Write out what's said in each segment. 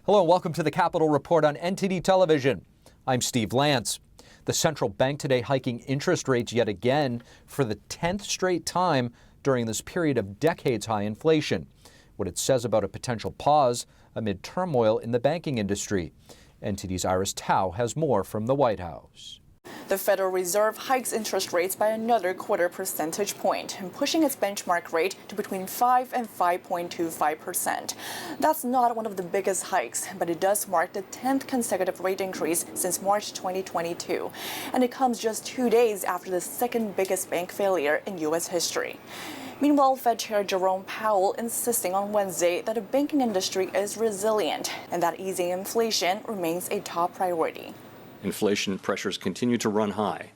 Hello and welcome to the Capitol Report on NTD Television. I'm Steve Lance. The central bank today hiking interest rates yet again for the 10th straight time during this period of decades-high inflation. What it says about a potential pause amid turmoil in the banking industry. NTD's Iris Tao has more from the White House. The Federal Reserve hikes interest rates by another quarter percentage point, pushing its benchmark rate to between 5 and 5.25%. That's not one of the biggest hikes, but it does mark the 10th consecutive rate increase since March 2022. And it comes just 2 days after the second biggest bank failure in U.S. history. Meanwhile, Fed Chair Jerome Powell insisting on Wednesday that the banking industry is resilient and that easing inflation remains a top priority. Inflation pressures continue to run high,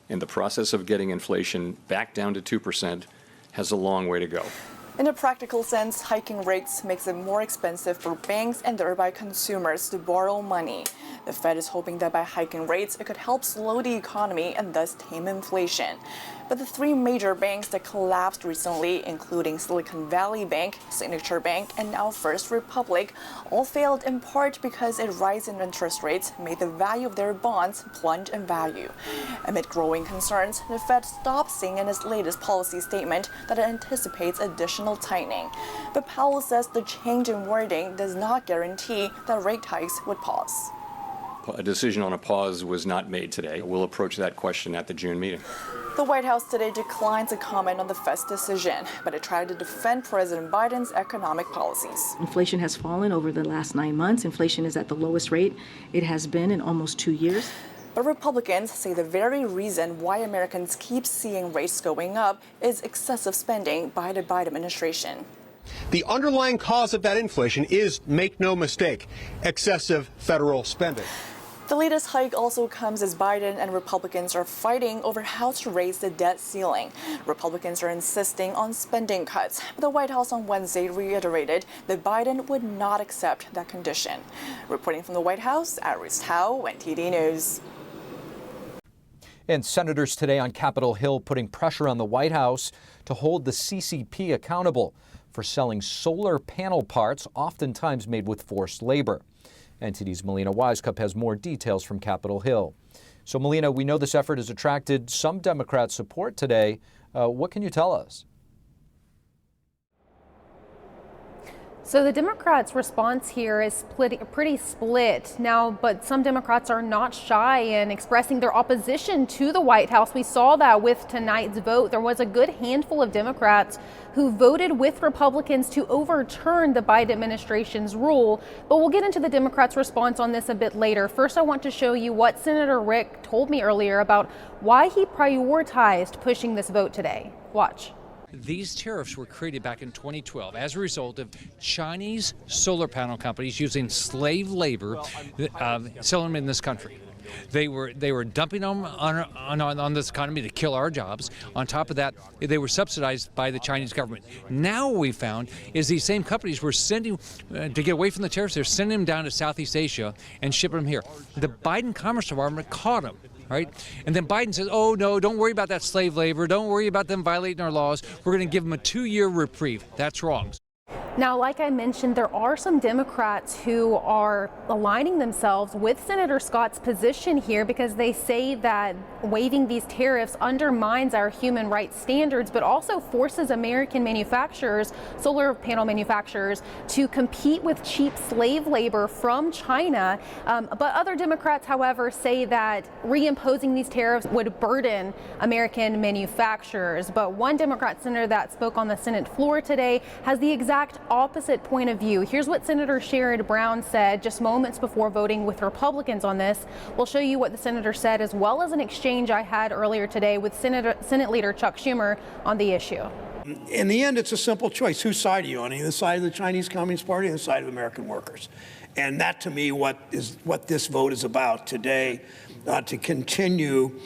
and the process of getting inflation back down to 2% has a long way to go. In a practical sense, hiking rates makes it more expensive for banks and thereby consumers to borrow money. The Fed is hoping that by hiking rates, it could help slow the economy and thus tame inflation. But the three major banks that collapsed recently, including Silicon Valley Bank, Signature Bank, and now First Republic, all failed in part because a rise in interest rates made the value of their bonds plunge in value. Amid growing concerns, the Fed stopped saying in its latest policy statement that it anticipates additional tightening. But Powell says the change in wording does not guarantee that rate hikes would pause. A decision on a pause was not made today. We'll approach that question at the June meeting. The White House today declined to comment on the Fed's decision, but it tried to defend President Biden's economic policies. Inflation has fallen over the last 9 months. Inflation is at the lowest rate it has been in almost 2 years. But Republicans say the very reason why Americans keep seeing rates going up is excessive spending by the Biden administration. The underlying cause of that inflation is, make no mistake, excessive federal spending. The latest hike also comes as Biden and Republicans are fighting over how to raise the debt ceiling. Republicans are insisting on spending cuts. The White House on Wednesday reiterated that Biden would not accept that condition. Reporting from the White House, Iris Tao, NTD News. And senators today on Capitol Hill putting pressure on the White House to hold the CCP accountable for selling solar panel parts, oftentimes made with forced labor. NTD's Melina Wisecup has more details from Capitol Hill. So, Melina, we know this effort has attracted some Democrat support today. What can you tell us? So the Democrats' response here is pretty split now, but some Democrats are not shy in expressing their opposition to the White House. We saw that with tonight's vote. There was a good handful of Democrats who voted with Republicans to overturn the Biden administration's rule. But we'll get into the Democrats' response on this a bit later. First, I want to show you what Senator Rick told me earlier about why he prioritized pushing this vote today. Watch. These tariffs were created back in 2012 as a result of Chinese solar panel companies using slave labor, selling them in this country. They were dumping them on this economy to kill our jobs. On top of that, they were subsidized by the Chinese government. Now what we found is these same companies were sending, to get away from the tariffs, they're sending them down to Southeast Asia and shipping them here. The Biden Commerce Department caught them. Right? And then Biden says, oh, no, don't worry about that slave labor. Don't worry about them violating our laws. We're going to give them a 2-year reprieve. That's wrong. Now, like I mentioned, there are some Democrats who are aligning themselves with Senator Scott's position here because they say that waiving these tariffs undermines our human rights standards, but also forces American manufacturers, solar panel manufacturers, to compete with cheap slave labor from China. But other Democrats, however, say that reimposing these tariffs would burden American manufacturers. But one Democrat senator that spoke on the Senate floor today has the exact opposite point of view. Here's what Senator Sherrod Brown said just moments before voting with Republicans on this. We'll show you what the senator said, as well as an exchange I had earlier today with Senate Leader Chuck Schumer on the issue. In the end, it's a simple choice. Whose side are you on? The side of the Chinese Communist Party or the side of American workers? And that, to me, what this vote is about today, to continue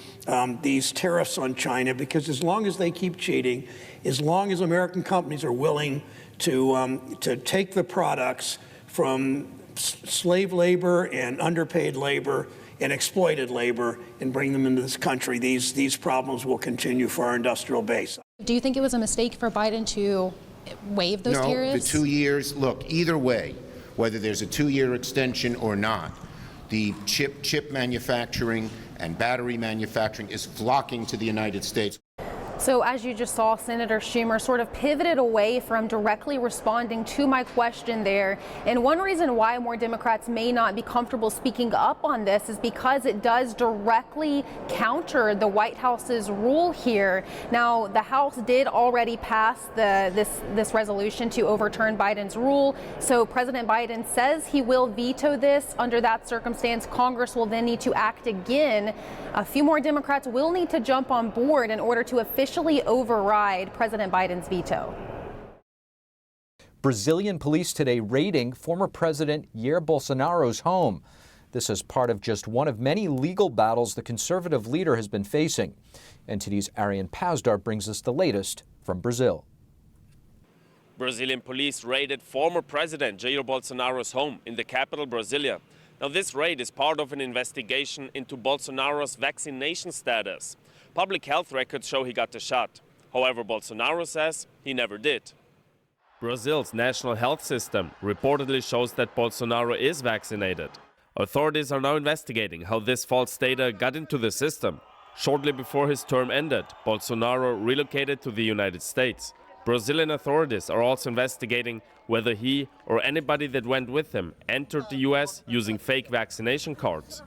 these tariffs on China, because as long as they keep cheating, as long as American companies are willing to take the products from slave labor and underpaid labor and exploited labor and bring them into this country, these problems will continue for our industrial base. Do you think it was a mistake for Biden to waive those tariffs? No, the 2 years, look, either way, whether there's a 2-year extension or not. The chip manufacturing and battery manufacturing is flocking to the United States. So as you just saw, Senator Schumer sort of pivoted away from directly responding to my question there. And one reason why more Democrats may not be comfortable speaking up on this is because it does directly counter the White House's rule here. Now, the House did already pass this resolution to overturn Biden's rule. So President Biden says he will veto this. Under that circumstance, Congress will then need to act again. A few more Democrats will need to jump on board in order to officially override President Biden's veto. Brazilian police today raiding former President Jair Bolsonaro's home. This is part of just one of many legal battles the conservative leader has been facing. NTD's Arian Pazdar brings us the latest from Brazil. Brazilian police raided former President Jair Bolsonaro's home in the capital, Brasilia. Now, this raid is part of an investigation into Bolsonaro's vaccination status. Public health records show he got the shot. However, Bolsonaro says he never did. Brazil's national health system reportedly shows that Bolsonaro is vaccinated. Authorities are now investigating how this false data got into the system. Shortly before his term ended, Bolsonaro relocated to the United States. Brazilian authorities are also investigating whether he or anybody that went with him entered the U.S. using fake vaccination cards.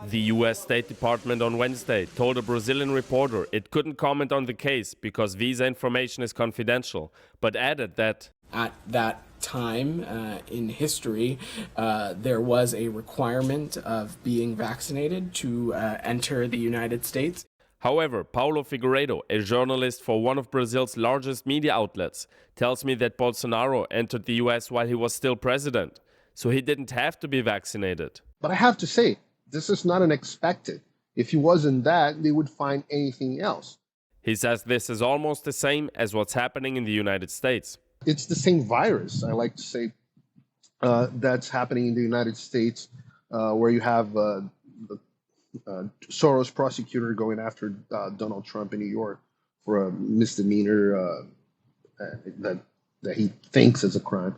The U.S. State Department on Wednesday told a Brazilian reporter it couldn't comment on the case because visa information is confidential, but added that at that time in history, there was a requirement of being vaccinated to enter the United States. However, Paulo Figueiredo, a journalist for one of Brazil's largest media outlets, tells me that Bolsonaro entered the U.S. while he was still president, so he didn't have to be vaccinated. But I have to say, this is not unexpected. If he wasn't that, they would find anything else. He says this is almost the same as what's happening in the United States. It's the same virus, I like to say, that's happening in the United States, where you have the Soros prosecutor going after Donald Trump in New York for a misdemeanor that he thinks is a crime.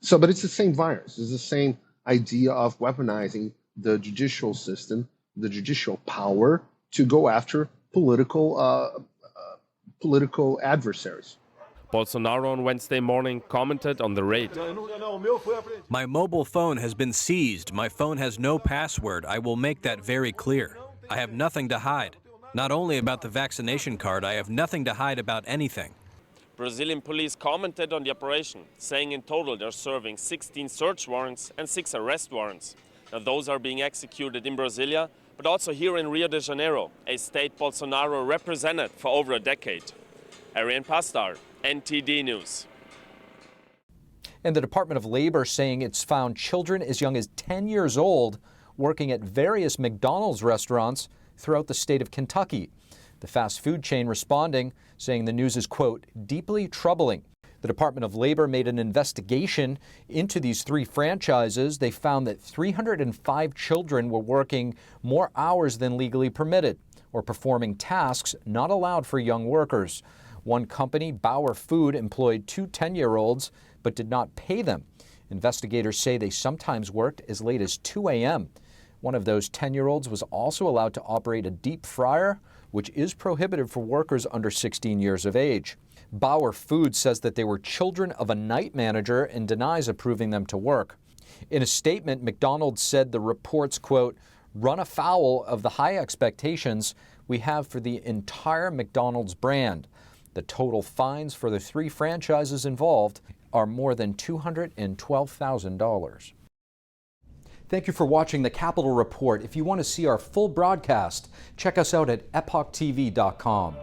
So, but it's the same virus. It's the same idea of weaponizing the judicial system, the judicial power to go after political adversaries. Bolsonaro on Wednesday morning commented on the raid. My mobile phone has been seized. My phone has no password. I will make that very clear. I have nothing to hide. Not only about the vaccination card, I have nothing to hide about anything. Brazilian police commented on the operation, saying in total they're serving 16 search warrants and 6 arrest warrants. Now, those are being executed in Brasilia, but also here in Rio de Janeiro, a state Bolsonaro represented for over a decade. Arian Pazdar, NTD News. And the Department of Labor saying it's found children as young as 10 years old working at various McDonald's restaurants throughout the state of Kentucky. The fast food chain responding, saying the news is, quote, deeply troubling. The Department of Labor made an investigation into these 3 franchises. They found that 305 children were working more hours than legally permitted or performing tasks not allowed for young workers. One company, Bauer Food, employed 2 10-year-olds but did not pay them. Investigators say they sometimes worked as late as 2 a.m. One of those 10-year-olds was also allowed to operate a deep fryer, which is prohibited for workers under 16 years of age. Bauer Food says that they were children of a night manager and denies approving them to work. In a statement, McDonald's said the reports, quote, run afoul of the high expectations we have for the entire McDonald's brand. The total fines for the 3 franchises involved are more than $212,000. Thank you for watching the Capitol Report. If you want to see our full broadcast, check us out at epochtv.com.